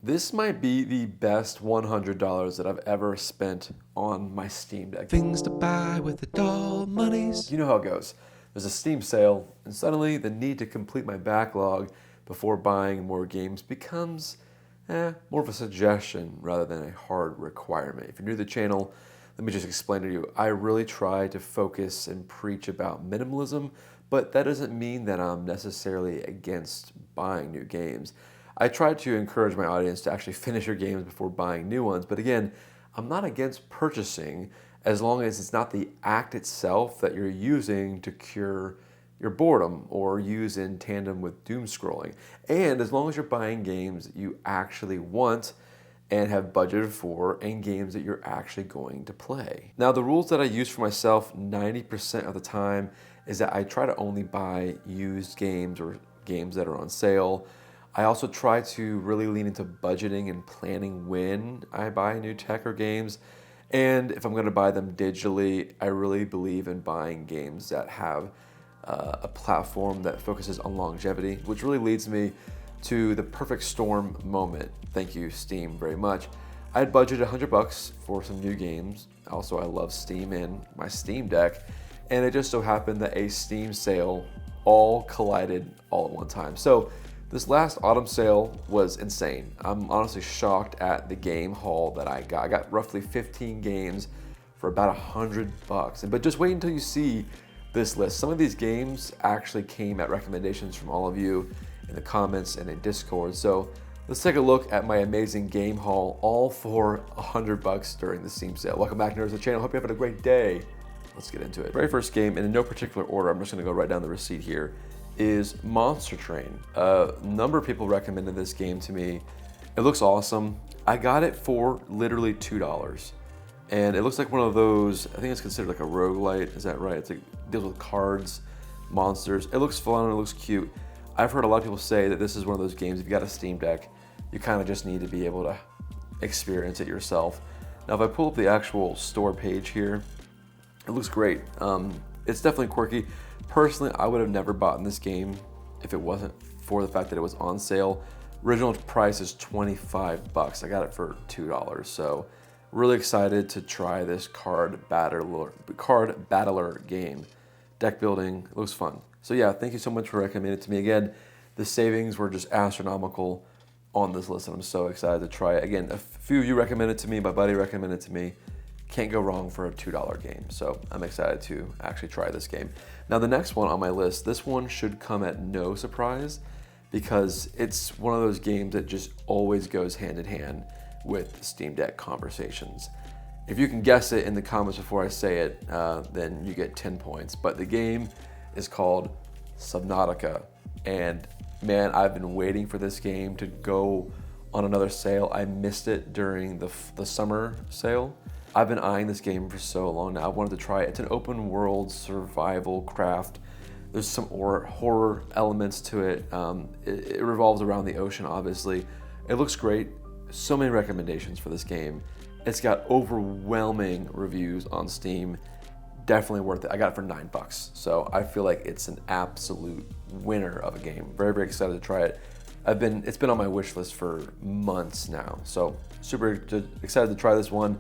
This might be the best $100 that I've ever spent on my Steam Deck. Things to buy with adult monies. You know how it goes. There's a Steam sale, and suddenly the need to complete my backlog before buying more games becomes more of a suggestion rather than a hard requirement. If you're new to the channel, let me just explain to you. I really try to focus and preach about minimalism, but that doesn't mean that I'm necessarily against buying new games. I try to encourage my audience to actually finish your games before buying new ones, but again, I'm not against purchasing as long as it's not the act itself that you're using to cure your boredom or use in tandem with doom scrolling. And as long as you're buying games that you actually want and have budgeted for and games that you're actually going to play. Now, the rules that I use for myself 90% of the time is that I try to only buy used games or games that are on sale. I also try to really lean into budgeting and planning when I buy new tech or games. And if I'm going to buy them digitally, I really believe in buying games that have a platform that focuses on longevity, which really leads me to the perfect storm moment. Thank you, Steam, very much. I had budgeted $100 for some new games. Also, I love Steam and my Steam Deck. And it just so happened that a Steam sale all collided all at one time. So this last autumn sale was insane. I'm honestly shocked at the game haul that I got. I got roughly 15 games for about $100. But just wait until you see this list. Some of these games actually came at recommendations from all of you in the comments and in Discord. So let's take a look at my amazing game haul, all for $100 during the Steam sale. Welcome back, nerds, to the channel. Hope you're having a great day. Let's get into it. Very first game, and in no particular order, I'm just gonna go right down the receipt here, is Monster Train. A number of people recommended this game to me. It looks awesome. I got it for literally $2. And it looks like one of those, I think it's considered like a roguelite, is that right? It's like, deals with cards, monsters. It looks fun, it looks cute. I've heard a lot of people say that this is one of those games, if you got a Steam Deck, you kind of just need to be able to experience it yourself. Now, if I pull up the actual store page here, it looks great. It's definitely quirky. Personally, I would have never bought this game if it wasn't for the fact that it was on sale. Original price is $25. I got it for $2. So really excited to try this card battler game. Deck building, it looks fun. So yeah, thank you so much for recommending it to me. Again, the savings were just astronomical on this list, and I'm so excited to try it. Again, a few of you recommended it to me, my buddy recommended it to me. Can't go wrong for a $2 game, so I'm excited to actually try this game. Now, the next one on my list, this one should come at no surprise because it's one of those games that just always goes hand in hand with Steam Deck conversations. If you can guess it in the comments before I say it, then you get 10 points. But the game is called Subnautica, and man, I've been waiting for this game to go on another sale. I missed it during the summer sale. I've been eyeing this game for so long now. I wanted to try it. It's an open world survival craft. There's some horror elements to it. It revolves around the ocean, obviously. It looks great. So many recommendations for this game. It's got overwhelming reviews on Steam. Definitely worth it. I got it for $9. So I feel like it's an absolute winner of a game. Very, very excited to try it. It's been on my wish list for months now. So super excited to try this one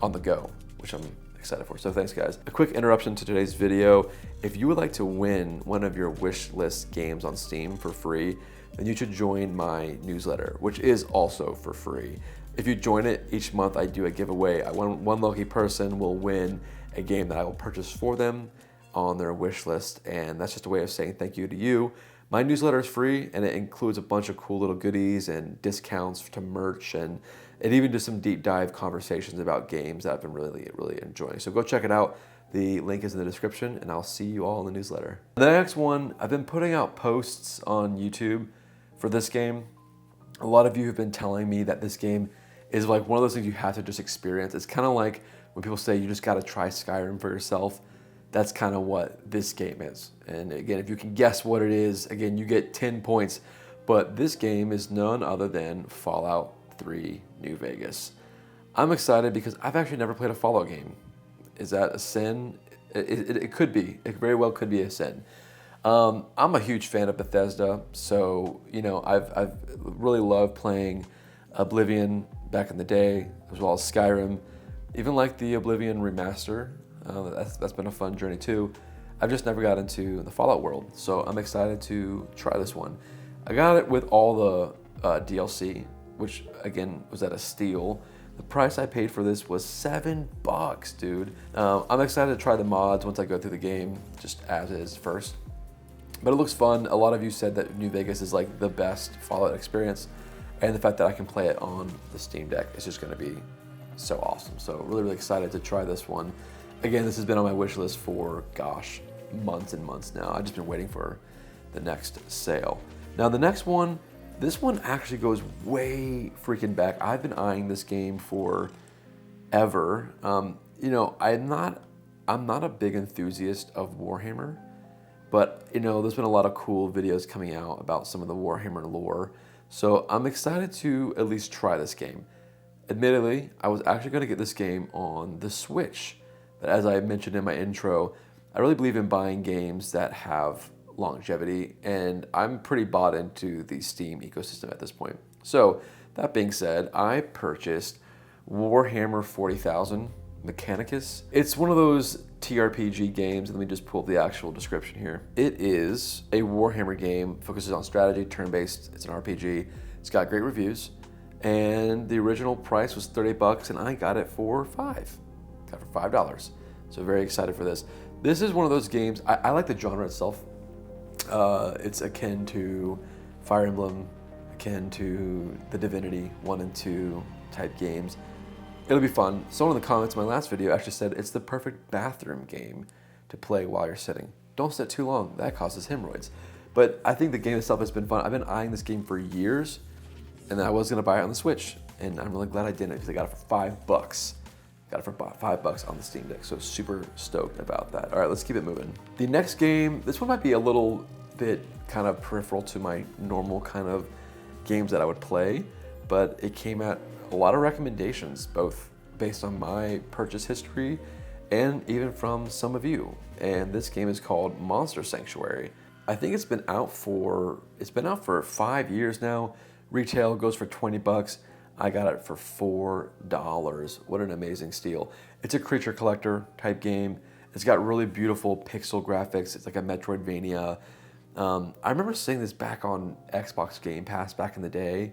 on the go, which I'm excited for. So thanks, guys. A quick interruption to today's video. If you would like to win one of your wish list games on Steam for free, then you should join my newsletter, which is also for free. If you join it, each month I do a giveaway. One lucky person will win a game that I will purchase for them on their wish list, and that's just a way of saying thank you to you. My newsletter is free, and it includes a bunch of cool little goodies and discounts to merch, and it even does some deep dive conversations about games that I've been really, really enjoying. So go check it out. The link is in the description, and I'll see you all in the newsletter. The next one, I've been putting out posts on YouTube for this game. A lot of you have been telling me that this game is like one of those things you have to just experience. It's kind of like when people say you just got to try Skyrim for yourself. That's kind of what this game is. And again, if you can guess what it is, again, you get 10 points. But this game is none other than Fallout 3 New Vegas. I'm excited because I've actually never played a Fallout game. Is that a sin? It could be. It very well could be a sin. I'm a huge fan of Bethesda, so you know I've really loved playing Oblivion back in the day, as well as Skyrim, even like the Oblivion remaster. That's been a fun journey too. I've just never got into the Fallout world, so I'm excited to try this one. I got it with all the DLC, which again was at a steal. The price I paid for this was $7, dude. I'm excited to try the mods once I go through the game, just as is first. But it looks fun. A lot of you said that New Vegas is like the best Fallout experience, and the fact that I can play it on the Steam Deck is just gonna be so awesome. So really, really excited to try this one. Again, this has been on my wish list for, gosh, months and months now. I've just been waiting for the next sale. Now the next one, this one actually goes way freaking back. I've been eyeing this game for ever. You know, I'm not a big enthusiast of Warhammer, but you know, there's been a lot of cool videos coming out about some of the Warhammer lore. So I'm excited to at least try this game. Admittedly, I was actually gonna get this game on the Switch, but as I mentioned in my intro, I really believe in buying games that have longevity, and I'm pretty bought into the Steam ecosystem at this point. So that being said, I purchased Warhammer 40,000 Mechanicus. It's one of those TRPG games. Let me just pull up the actual description here. It is a Warhammer game, focuses on strategy, turn-based. It's an RPG. It's got great reviews, and the original price was $30, and I got it for $5. Got it for $5. So very excited for this. This is one of those games, I like the genre itself. It's akin to Fire Emblem, akin to the Divinity 1 and 2 type games. It'll be fun. Someone in the comments in my last video actually said it's the perfect bathroom game to play while you're sitting. Don't sit too long, that causes hemorrhoids. But I think the game itself has been fun. I've been eyeing this game for years, and I was gonna buy it on the Switch, and I'm really glad I didn't because I got it for $5. Got it for $5 on the Steam Deck, so super stoked about that. All right, let's keep it moving. The next game, this one might be a little bit kind of peripheral to my normal kind of games that I would play, but it came at a lot of recommendations, both based on my purchase history and even from some of you. And this game is called Monster Sanctuary. I think it's been out for 5 years now. Retail goes for $20. I got it for $4. What an amazing steal. It's a creature collector type game. It's got really beautiful pixel graphics. It's like a Metroidvania. I remember seeing this back on Xbox Game Pass back in the day.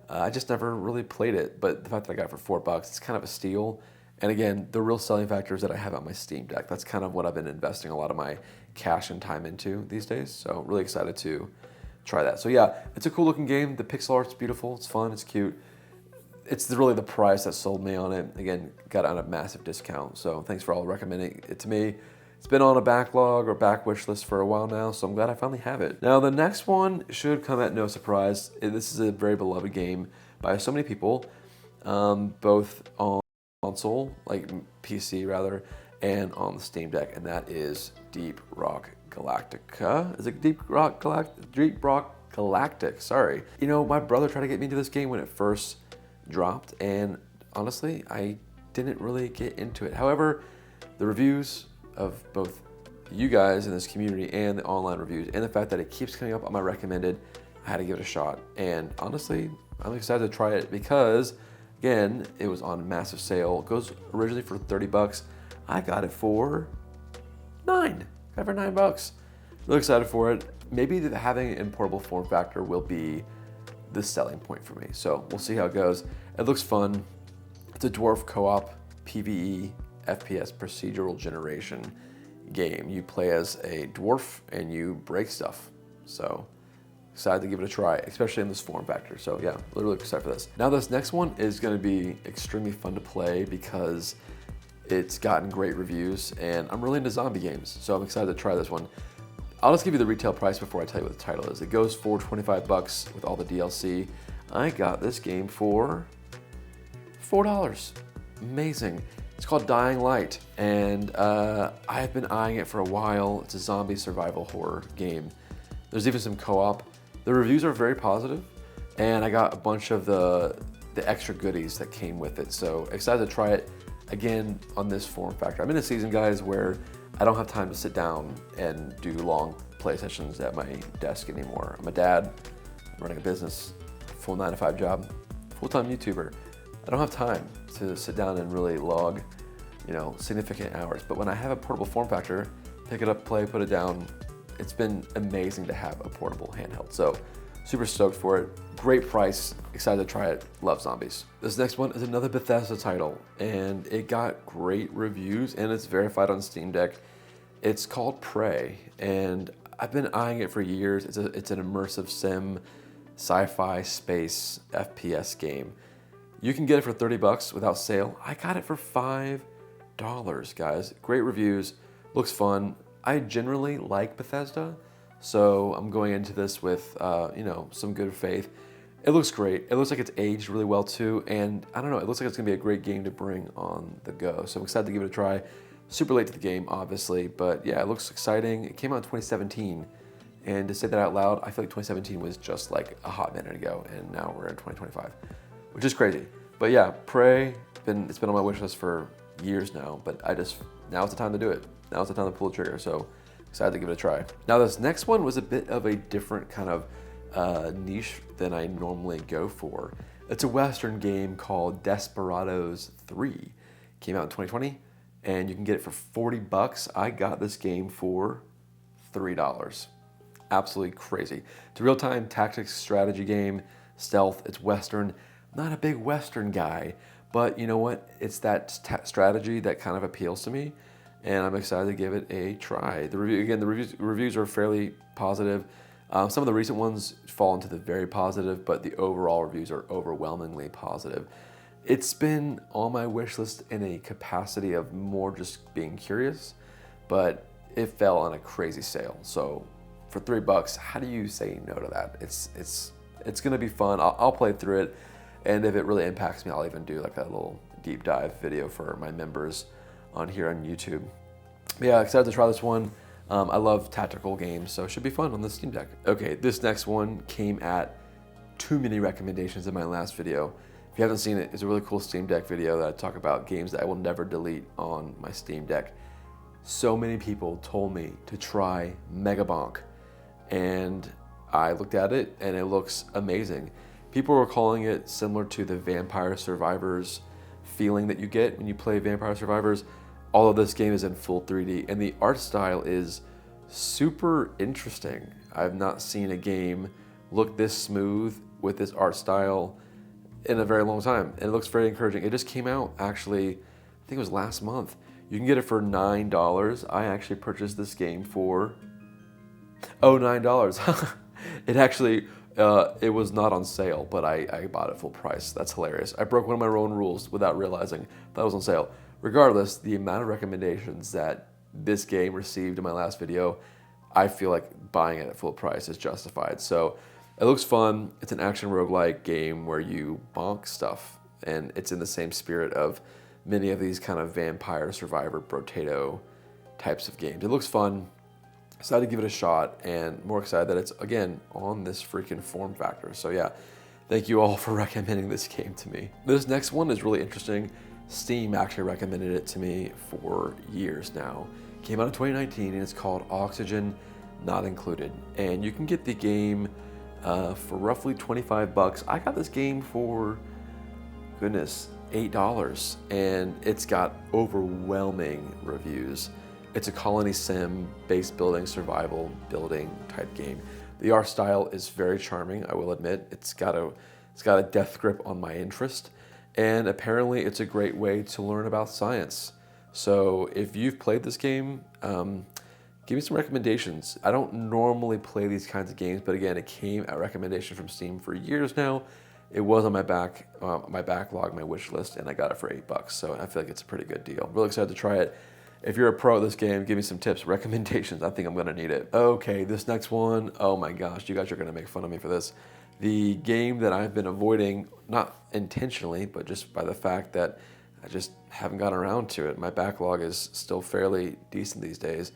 I just never really played it, but the fact that I got it for $4, it's kind of a steal. And again, the real selling factor is that I have it on my Steam Deck. That's kind of what I've been investing a lot of my cash and time into these days. So really excited to try that. So yeah, it's a cool looking game. The pixel art's beautiful. It's fun. It's cute. It's really the price that sold me on it. Again, got it on a massive discount. So thanks for all recommending it to me. It's been on a backlog or back wish list for a while now, so I'm glad I finally have it. Now the next one should come at no surprise. This is a very beloved game by so many people, both on console, like PC rather, and on the Steam Deck, and that is Deep Rock Galactica. Is it Deep Rock Galactic, sorry. You know, my brother tried to get me into this game when it first dropped, and honestly, I didn't really get into it. However, the reviews of both you guys in this community and the online reviews, and the fact that it keeps coming up on my recommended, I had to give it a shot. And honestly, I'm excited to try it because, again, it was on massive sale. It goes originally for $30. I got it for $9. Got it for $9. Really excited for it. Maybe having it in portable form factor will be the selling point for me. So we'll see how it goes. It looks fun. It's a dwarf co-op PvE FPS procedural generation game. You play as a dwarf and you break stuff. So excited to give it a try, especially in this form factor. So yeah, literally excited for this. Now this next one is gonna be extremely fun to play because it's gotten great reviews and I'm really into zombie games. So I'm excited to try this one. I'll just give you the retail price before I tell you what the title is. It goes for $25 with all the DLC. I got this game for $4. Amazing. It's called Dying Light, and I have been eyeing it for a while. It's a zombie survival horror game. There's even some co-op. The reviews are very positive, and I got a bunch of the extra goodies that came with it. So excited to try it again on this form factor. I'm in a season, guys, where I don't have time to sit down and do long play sessions at my desk anymore. I'm a dad, I'm running a business, full 9-to-5 job, full-time YouTuber. I don't have time to sit down and really log, significant hours. But when I have a portable form factor, pick it up, play, put it down, it's been amazing to have a portable handheld. So super stoked for it. Great price, excited to try it, love zombies. This next one is another Bethesda title, and it got great reviews, and it's verified on Steam Deck. It's called Prey, and I've been eyeing it for years. It's an immersive sim, sci-fi, space, FPS game. You can get it for $30 without sale. I got it for $5, guys. Great reviews, looks fun. I generally like Bethesda, so I'm going into this with, some good faith. It looks great. It looks like it's aged really well too, and I don't know, it looks like it's gonna be a great game to bring on the go. So I'm excited to give it a try. Super late to the game, obviously, but yeah, it looks exciting. It came out in 2017, and to say that out loud, I feel like 2017 was just like a hot minute ago, and now we're in 2025, which is crazy. But yeah, Prey, it's been on my wish list for years now, but now's the time to do it. Now's the time to pull the trigger, so excited to give it a try. Now this next one was a bit of a different kind of niche than I normally go for. It's a Western game called Desperados III. Came out in 2020, and you can get it for $40. I got this game for $3. Absolutely crazy. It's a real-time tactics strategy game, stealth, it's Western. Not a big Western guy, but you know what? It's that strategy that kind of appeals to me, and I'm excited to give it a try. The reviews are fairly positive. Some of the recent ones fall into the very positive, but the overall reviews are overwhelmingly positive. It's been on my wish list in a capacity of more just being curious, but it fell on a crazy sale. So for $3, how do you say no to that? It's gonna be fun. I'll play through it, and if it really impacts me, I'll even do like a little deep dive video for my members on here on YouTube. But yeah, excited to try this one. I love tactical games, so it should be fun on the Steam Deck. Okay, this next one came at too many recommendations in my last video. If you haven't seen it, it's a really cool Steam Deck video that I talk about games that I will never delete on my Steam Deck. So many people told me to try Megabonk, and I looked at it and it looks amazing. People were calling it similar to the Vampire Survivors feeling that you get when you play Vampire Survivors. All of this game is in full 3D, and the art style is super interesting. I've not seen a game look this smooth with this art style in a very long time, and it looks very encouraging. It just came out actually, I think it was last month. You can get it for $9. I actually purchased this game for, $9. It actually, it was not on sale, but I bought it full price. That's hilarious. I broke one of my own rules without realizing that it was on sale. Regardless, the amount of recommendations that this game received in my last video, I feel like buying it at full price is justified. So it looks fun. It's an action roguelike game where you bonk stuff, and it's in the same spirit of many of these kind of Vampire Survivor potato types of games. It looks fun. Excited to give it a shot, and more excited that it's, again, on this freaking form factor. So yeah, thank you all for recommending this game to me. This next one is really interesting. Steam actually recommended it to me for years now. Came out in 2019, and it's called Oxygen Not Included. And you can get the game for roughly $25. I got this game for, goodness, $8, and it's got overwhelming reviews. It's a colony sim, base building, survival building type game. The art style is very charming, I will admit. It's got a death grip on my interest. And apparently it's a great way to learn about science. So if you've played this game, give me some recommendations. I don't normally play these kinds of games, but again, it came at recommendation from Steam for years now. It was on my backlog, my wish list, and I got it for $8. So I feel like it's a pretty good deal. Really excited to try it. If you're a pro at this game, give me some tips, recommendations. I think I'm gonna need it. Okay, this next one, oh my gosh, you guys are gonna make fun of me for this. The game that I've been avoiding, not intentionally, but just by the fact that I just haven't gotten around to it. My backlog is still fairly decent these days.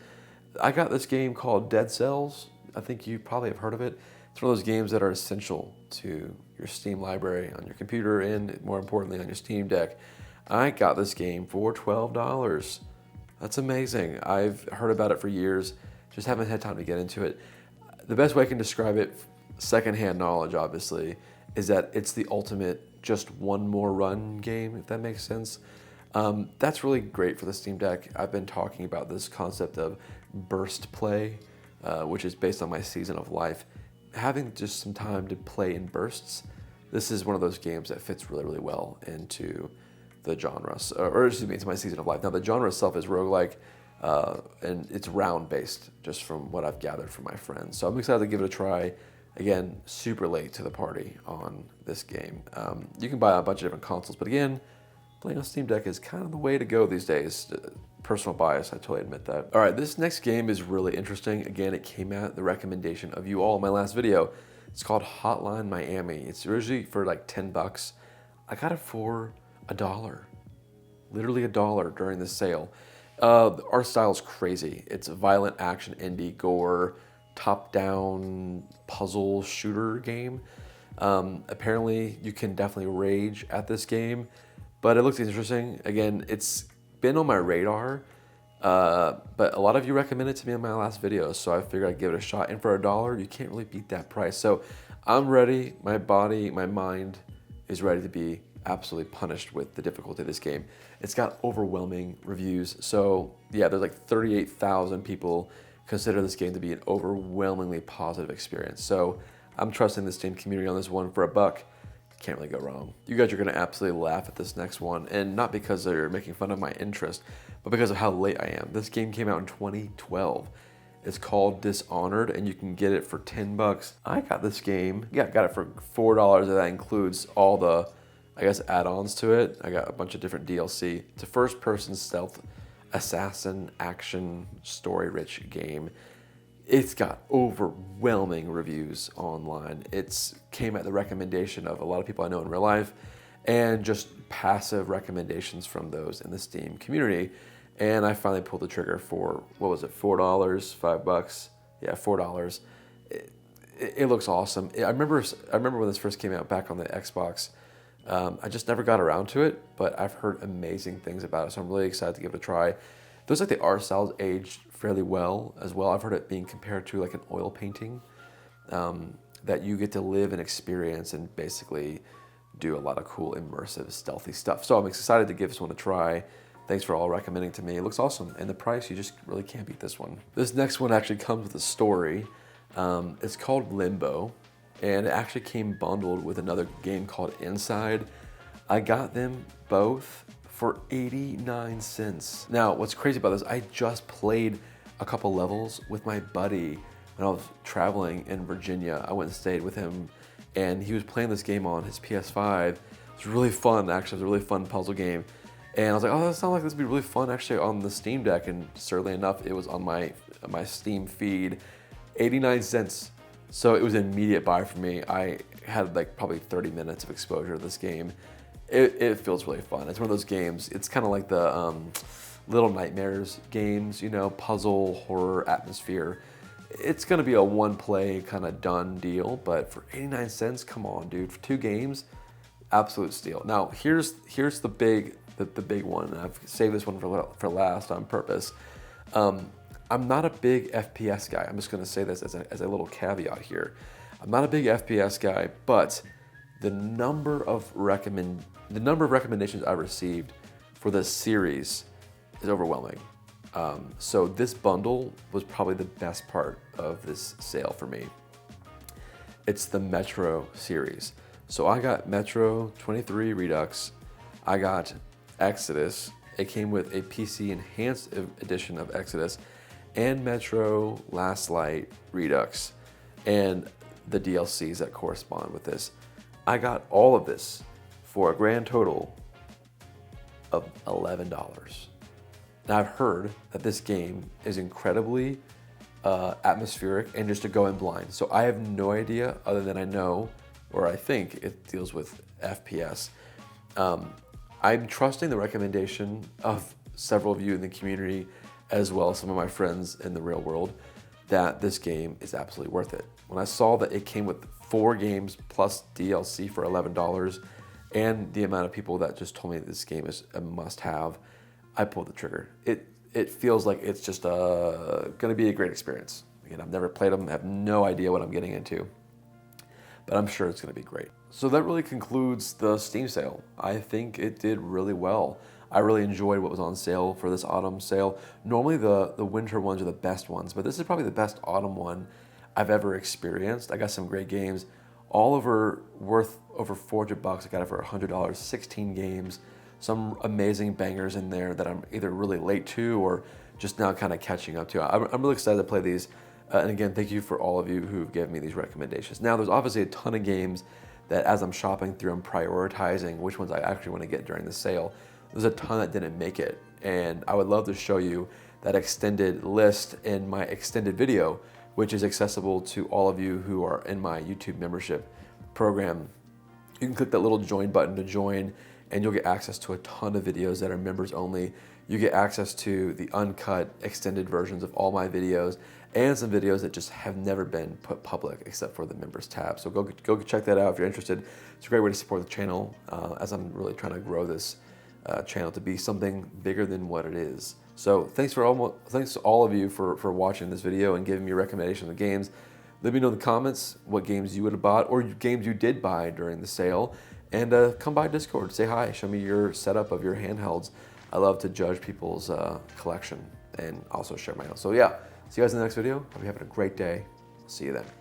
I got this game called Dead Cells. I think you probably have heard of it. It's one of those games that are essential to your Steam library on your computer and, more importantly, on your Steam Deck. I got this game for $12. That's amazing. I've heard about it for years, just haven't had time to get into it. The best way I can describe it, secondhand knowledge obviously, is that it's the ultimate just one more run game, if that makes sense. That's really great for the Steam Deck. I've been talking about this concept of burst play, which is based on my season of life. Having just some time to play in bursts, this is one of those games that fits really, really well into the genre, or excuse me, into my season of life. Now, the genre itself is roguelike, and it's round-based, just from what I've gathered from my friends. So I'm excited to give it a try. Again, super late to the party on this game. You can buy a bunch of different consoles, but again, playing on Steam Deck is kind of the way to go these days. Personal bias, I totally admit that. All right, this next game is really interesting. Again, it came at the recommendation of you all in my last video. It's called Hotline Miami. It's originally for like 10 bucks. I got it for $1. Literally $1 during the sale. The art style is crazy. It's a violent action, indie, gore, top-down puzzle shooter game. Apparently, you can definitely rage at this game, but it looks interesting. Again, it's been on my radar, but a lot of you recommended it to me in my last video, so I figured I'd give it a shot. And for $1, you can't really beat that price. So I'm ready. My body, my mind is ready to be absolutely punished with the difficulty of this game. It's got overwhelming reviews. So yeah, there's like 38,000 people consider this game to be an overwhelmingly positive experience. So I'm trusting the Steam community on this one for $1. Can't really go wrong. You guys are gonna absolutely laugh at this next one, and not because they're making fun of my interest, but because of how late I am. This game came out in 2012. It's called Dishonored, and you can get it for 10 bucks. I got this game, got it for $4, and that includes all the, I guess, add-ons to it. I got a bunch of different DLC. It's a first-person stealth assassin action story-rich game. It's got overwhelming reviews online. It's came at the recommendation of a lot of people I know in real life, and just passive recommendations from those in the Steam community. And I finally pulled the trigger for, what was it, $4, $5? Yeah, $4. It looks awesome. I remember when this first came out back on the Xbox. I just never got around to it, but I've heard amazing things about it, so I'm really excited to give it a try. Feels like the art style's aged fairly well as well. I've heard it being compared to like an oil painting, that you get to live and experience and basically do a lot of cool, immersive, stealthy stuff. So I'm excited to give this one a try. Thanks for all recommending to me. It looks awesome. And the price, you just really can't beat this one. This next one actually comes with a story. It's called Limbo, and it actually came bundled with another game called Inside. I got them both for 89 cents. Now, what's crazy about this, I just played a couple levels with my buddy when I was traveling in Virginia. I went and stayed with him, and he was playing this game on his PS5. It was really fun, actually. It was a really fun puzzle game. And I was like, oh, that sounds like this would be really fun actually on the Steam Deck. And certainly enough, it was on my Steam feed, 89 cents. So it was an immediate buy for me. I had like probably 30 minutes of exposure to this game. It feels really fun. It's one of those games. It's kind of like the Little Nightmares games, you know, puzzle, horror, atmosphere. It's gonna be a one play kind of done deal, but for 89 cents, come on, dude. For 2 games, absolute steal. Now, here's the big one, and I've saved this one for last on purpose. I'm not a big FPS guy. I'm just gonna say this as a little caveat here. I'm not a big FPS guy, but the number of recommendations I received for this series is overwhelming. So this bundle was probably the best part of this sale for me. It's the Metro series. So I got Metro 23 Redux. I got Exodus. It came with a PC enhanced edition of Exodus and Metro Last Light Redux and the DLCs that correspond with this. I got all of this for a grand total of $11. Now, I've heard that this game is incredibly atmospheric and just to go in blind. So I have no idea, other than I know, or I think it deals with FPS. I'm trusting the recommendation of several of you in the community, as well as some of my friends in the real world, that this game is absolutely worth it. When I saw that it came with 4 games plus DLC for $11, and the amount of people that just told me this game is a must-have, I pulled the trigger. It feels like it's just gonna be a great experience. Again, I've never played them, I have no idea what I'm getting into, but I'm sure it's gonna be great. So that really concludes the Steam sale. I think it did really well. I really enjoyed what was on sale for this autumn sale. Normally the winter ones are the best ones, but this is probably the best autumn one I've ever experienced. I got some great games, all over worth over $400. I got it for $100, 16 games, some amazing bangers in there that I'm either really late to or just now kind of catching up to. I'm really excited to play these. And again, thank you for all of you who've given me these recommendations. Now, there's obviously a ton of games that as I'm shopping through, I'm prioritizing which ones I actually want to get during the sale. There's a ton that didn't make it, and I would love to show you that extended list in my extended video, which is accessible to all of you who are in my YouTube membership program. You can click that little join button to join, and you'll get access to a ton of videos that are members only. You get access to the uncut extended versions of all my videos and some videos that just have never been put public except for the members tab. So go check that out if you're interested. It's a great way to support the channel as I'm really trying to grow this channel to be something bigger than what it is. So thanks to all of you for watching this video and giving me recommendations of games. Let me know in the comments what games you would have bought or games you did buy during the sale. And come by Discord, say hi, show me your setup of your handhelds. I love to judge people's collection and also share my own. So yeah, see you guys in the next video. Hope you're having a great day. See you then.